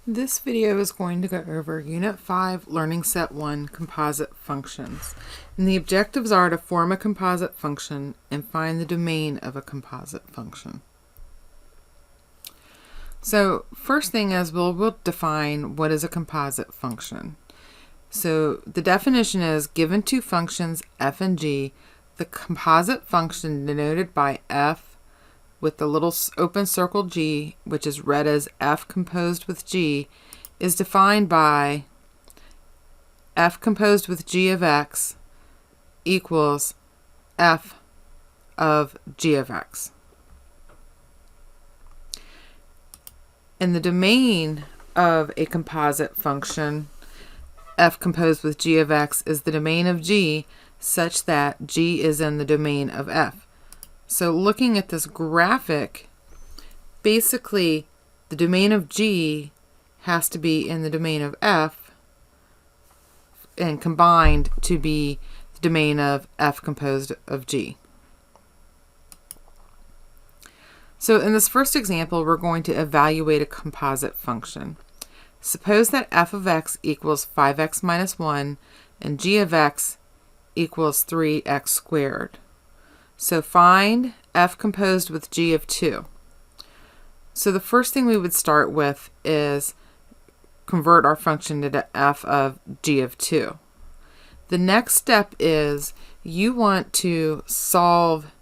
This video is going to go over Unit 5, Learning Set 1, Composite Functions. And the objectives are to form a composite function and find the domain of a composite function. So first thing is we'll define what is a composite function. So the definition is, given two functions f and g, the composite function denoted by f with the little open circle g, which is read as f composed with g, is defined by f composed with g of x equals f of g of x. And the domain of a composite function, f composed with g of x, is the domain of g such that g is in the domain of f. So looking at this graphic, basically the domain of g has to be in the domain of f and combined to be the domain of f composed of g. So in this first example, we're going to evaluate a composite function. Suppose that f of x equals 5x minus 1 and g of x equals 3x squared. So find f composed with g of 2. So the first thing we would start with is convert our function into f of g of 2. The next step is you want to solve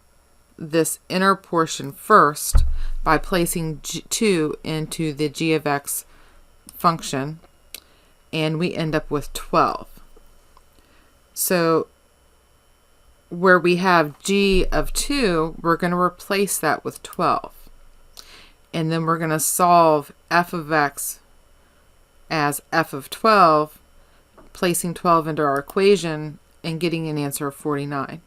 this inner portion first by placing 2 into the g of x function, and we end up with 12. So where we have g of 2, we're going to replace that with 12. And then we're going to solve f of x as f of 12, placing 12 into our equation and getting an answer of 49.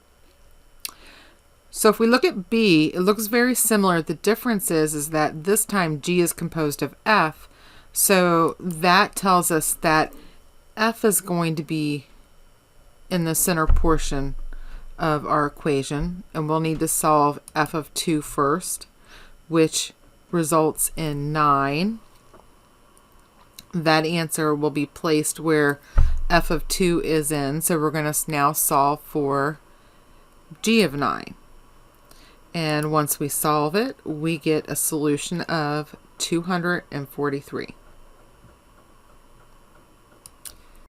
So if we look at b, it looks very similar. The difference is that this time g is composed of f, so that tells us that f is going to be in the center portion of our equation, and we'll need to solve f of 2 first, which results in 9. That answer will be placed where f of 2 is in, so we're going to now solve for g of 9. And once we solve it, we get a solution of 243.